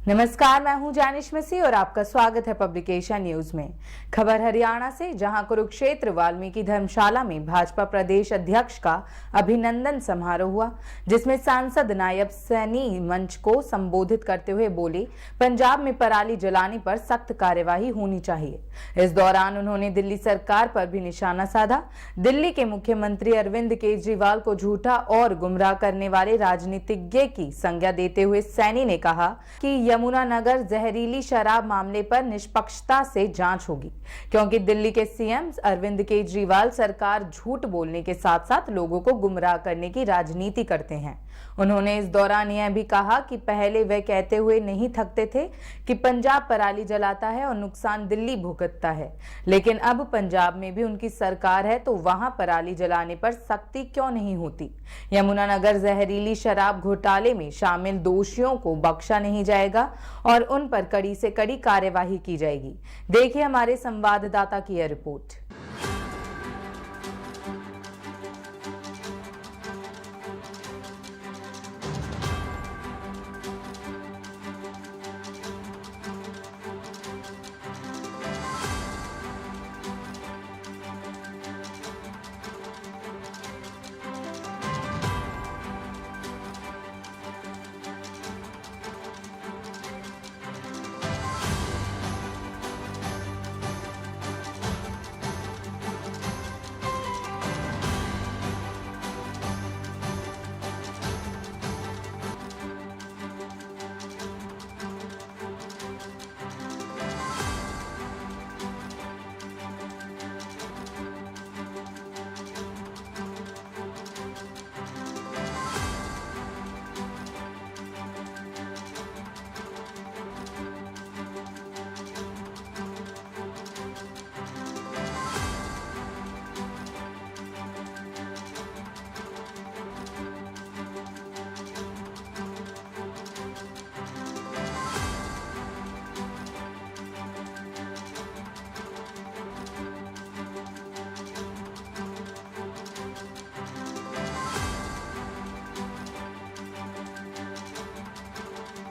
नमस्कार, मैं हूं जानिश मसीह और आपका स्वागत है पब्लिकेशन न्यूज में। खबर हरियाणा से, जहां कुरुक्षेत्र वाल्मीकि धर्मशाला में भाजपा प्रदेश अध्यक्ष का अभिनंदन समारोह हुआ, जिसमें सांसद नायब सैनी मंच को संबोधित करते हुए बोले, पंजाब में पराली जलाने पर सख्त कार्यवाही होनी चाहिए। इस दौरान उन्होंने दिल्ली सरकार पर भी निशाना साधा। दिल्ली के मुख्यमंत्री अरविंद केजरीवाल को झूठा और गुमराह करने वाले राजनीतिज्ञ की संज्ञा देते हुए सैनी ने कहा कि यमुनानगर जहरीली शराब मामले पर निष्पक्षता से जांच होगी, क्योंकि दिल्ली के सीएम अरविंद केजरीवाल सरकार झूठ बोलने के साथ साथ लोगों को गुमराह करने की राजनीति करते हैं। उन्होंने इस दौरान यह भी कहा कि पहले वे कहते हुए नहीं थकते थे कि पंजाब पराली जलाता है और नुकसान दिल्ली भुगतता है, लेकिन अब पंजाब में भी उनकी सरकार है तो वहां पराली जलाने पर सख्ती क्यों नहीं होती। यमुनानगर जहरीली शराब घोटाले में शामिल दोषियों को बख्शा नहीं जाएगा और उन पर कड़ी से कड़ी कार्यवाही की जाएगी। देखिए हमारे संवाददाता की यह रिपोर्ट।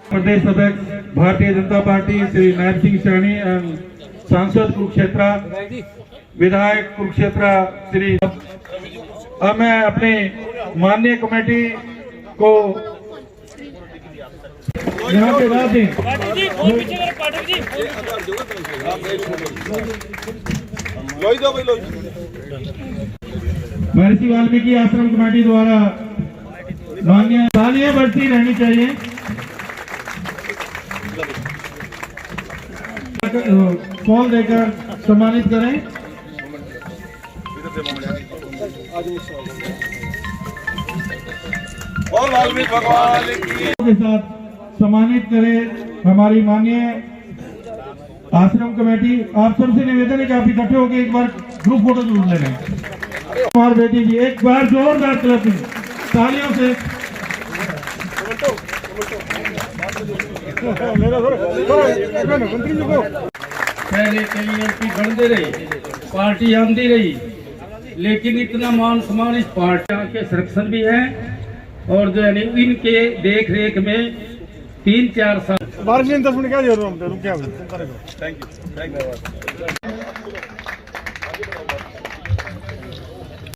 प्रदेश अध्यक्ष भारतीय जनता पार्टी श्री नायब सिंह सैनी एवं सांसद कुरुक्षेत्र विधायक कुरुक्षेत्र श्री। अब मैं अपनी माननीय कमेटी को यहाँ पे बात दी। महर्षि वाल्मीकि आश्रम कमेटी द्वारा माननीय तालियां बढ़ती रहनी चाहिए। फॉल देकर सम्मानित करें। और वाल्मीकि भगवान के साथ सम्मानित करें हमारी माननीय आश्रम कमेटी। आप सबसे निवेदन है कि आप इकट्ठे होकर एक बार ग्रुप फोटो जरूर ले लें। हमारी बेटी जी एक बार जोरदार क्लैपिंग तालियों से। पहले कई एमपी बनते रहे, पार्टी आंदी रही, लेकिन इतना मान सम्मान इस पार्टी के संरक्षण भी है और जो है इनके देख रेख में 3-4 साल।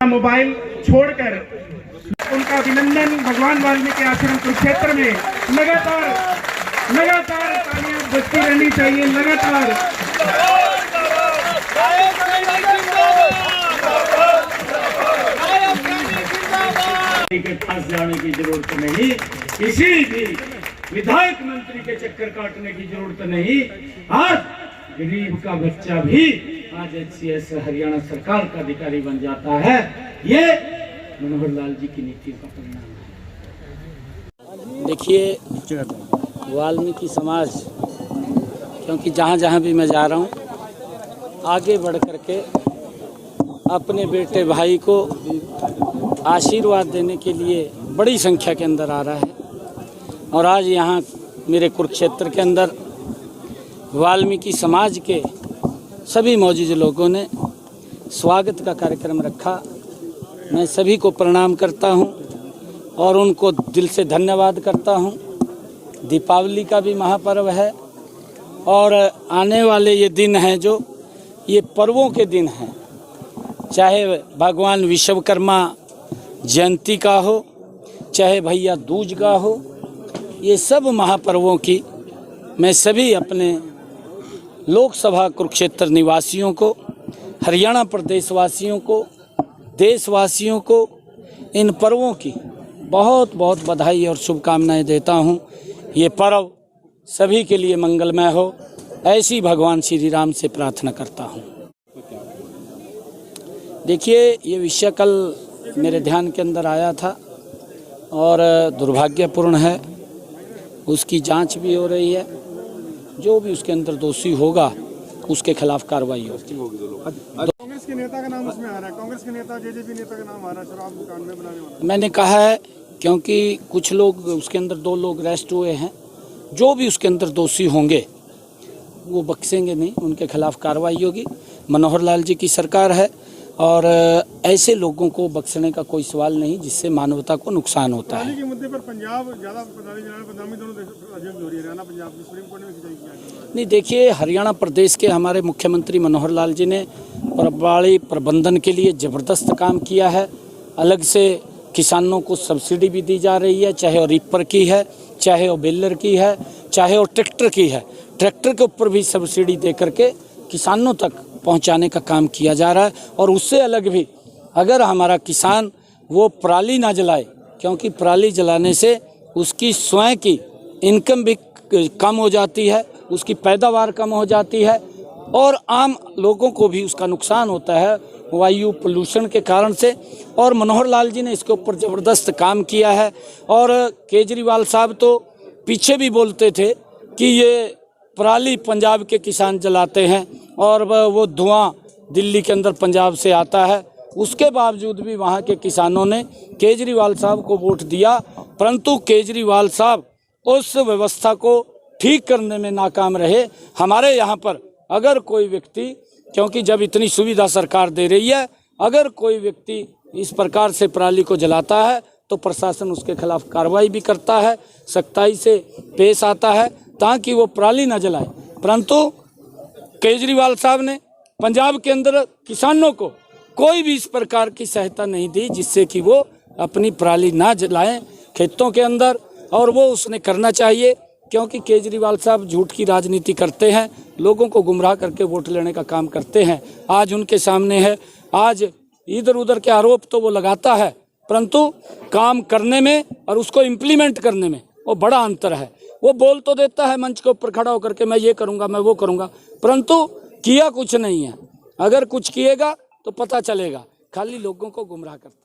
मोबाइल छोड़कर उनका अभिनंदन भगवान वाल्मीकि आश्रम कुरुक्षेत्र में लगातार तालियां बजती रहनी चाहिए। लगातार के पास जाने की जरूरत नहीं, किसी भी विधायक मंत्री के चक्कर काटने की जरूरत नहीं। आज गरीब का बच्चा भी आज HCS हरियाणा सरकार का अधिकारी बन जाता है। ये मनोहर लाल जी की नीतियों का परिणाम है। देखिए, वाल्मीकि समाज, क्योंकि जहाँ जहाँ भी मैं जा रहा हूँ आगे बढ़ कर के अपने बेटे भाई को आशीर्वाद देने के लिए बड़ी संख्या के अंदर आ रहा है। और आज यहाँ मेरे कुरुक्षेत्र के अंदर वाल्मीकि समाज के सभी मौजूद लोगों ने स्वागत का कार्यक्रम रखा। मैं सभी को प्रणाम करता हूँ और उनको दिल से धन्यवाद करता हूँ। दीपावली का भी महापर्व है और आने वाले ये दिन हैं जो ये पर्वों के दिन हैं, चाहे भगवान विश्वकर्मा जयंती का हो, चाहे भैया दूज का हो, ये सब महापर्वों की मैं सभी अपने लोकसभा कुरुक्षेत्र निवासियों को, हरियाणा प्रदेश वासियों को, देशवासियों को इन पर्वों की बहुत बहुत बधाई और शुभकामनाएं देता हूं। ये पर्व सभी के लिए मंगलमय हो, ऐसी भगवान श्री राम से प्रार्थना करता हूं। देखिए, ये विषय कल मेरे ध्यान के अंदर आया था और दुर्भाग्यपूर्ण है, उसकी जांच भी हो रही है। जो भी उसके अंदर दोषी होगा उसके खिलाफ कार्रवाई होगी। कांग्रेस के नेता का नाम उसमें आ रहा है, कांग्रेस के नेता जेजेपी नेता का नाम आ रहा है शराब दुकान में बनाने वाला। मैंने कहा है, क्योंकि कुछ लोग उसके अंदर 2 लोग अरेस्ट हुए हैं, जो भी उसके अंदर दोषी होंगे वो बख्शेंगे नहीं, उनके खिलाफ कार्रवाई होगी। मनोहर लाल जी की सरकार है और ऐसे लोगों को बख्शने का कोई सवाल नहीं जिससे मानवता को नुकसान होता है। के मुद्दे पर पंजाब ज्यादा बदनामी दोनों अध्यक्ष हो रही है, हरियाणा पंजाब की सुप्रीम कोर्ट में खिंचाई किया। नहीं, देखिए, हरियाणा प्रदेश के हमारे मुख्यमंत्री मनोहर लाल जी ने पराली प्रबंधन के लिए ज़बरदस्त काम किया है। अलग से किसानों को सब्सिडी भी दी जा रही है, चाहे वो रीपर की है, चाहे वो बेलर की है, चाहे वो ट्रैक्टर की है। ट्रैक्टर के ऊपर भी सब्सिडी दे करके किसानों तक पहुंचाने का काम किया जा रहा है। और उससे अलग भी अगर हमारा किसान वो पराली ना जलाए, क्योंकि पराली जलाने से उसकी स्वयं की इनकम भी कम हो जाती है, उसकी पैदावार कम हो जाती है और आम लोगों को भी उसका नुकसान होता है वायु पोल्यूशन के कारण से। और मनोहर लाल जी ने इसके ऊपर ज़बरदस्त काम किया है। और केजरीवाल साहब तो पीछे भी बोलते थे कि ये पराली पंजाब के किसान जलाते हैं और वो धुआं दिल्ली के अंदर पंजाब से आता है। उसके बावजूद भी वहाँ के किसानों ने केजरीवाल साहब को वोट दिया, परंतु केजरीवाल साहब उस व्यवस्था को ठीक करने में नाकाम रहे। हमारे यहाँ पर अगर कोई व्यक्ति, क्योंकि जब इतनी सुविधा सरकार दे रही है, अगर कोई व्यक्ति इस प्रकार से पराली को जलाता है तो प्रशासन उसके खिलाफ कार्रवाई भी करता है, सख्ताई से पेश आता है ताकि वो पराली न जलाए। परंतु केजरीवाल साहब ने पंजाब के अंदर किसानों को कोई भी इस प्रकार की सहायता नहीं दी जिससे कि वो अपनी पराली ना जलाएं खेतों के अंदर, और वो उसने करना चाहिए, क्योंकि केजरीवाल साहब झूठ की राजनीति करते हैं, लोगों को गुमराह करके वोट लेने का काम करते हैं। आज उनके सामने है, आज इधर उधर के आरोप तो वो लगाता है, परंतु काम करने में और उसको इम्प्लीमेंट करने में वो बड़ा अंतर है। वो बोल तो देता है मंच के ऊपर खड़ा होकर के मैं ये करूँगा, मैं वो करूँगा, परंतु किया कुछ नहीं है। अगर कुछ किएगा तो पता चलेगा, खाली लोगों को गुमराह करता है।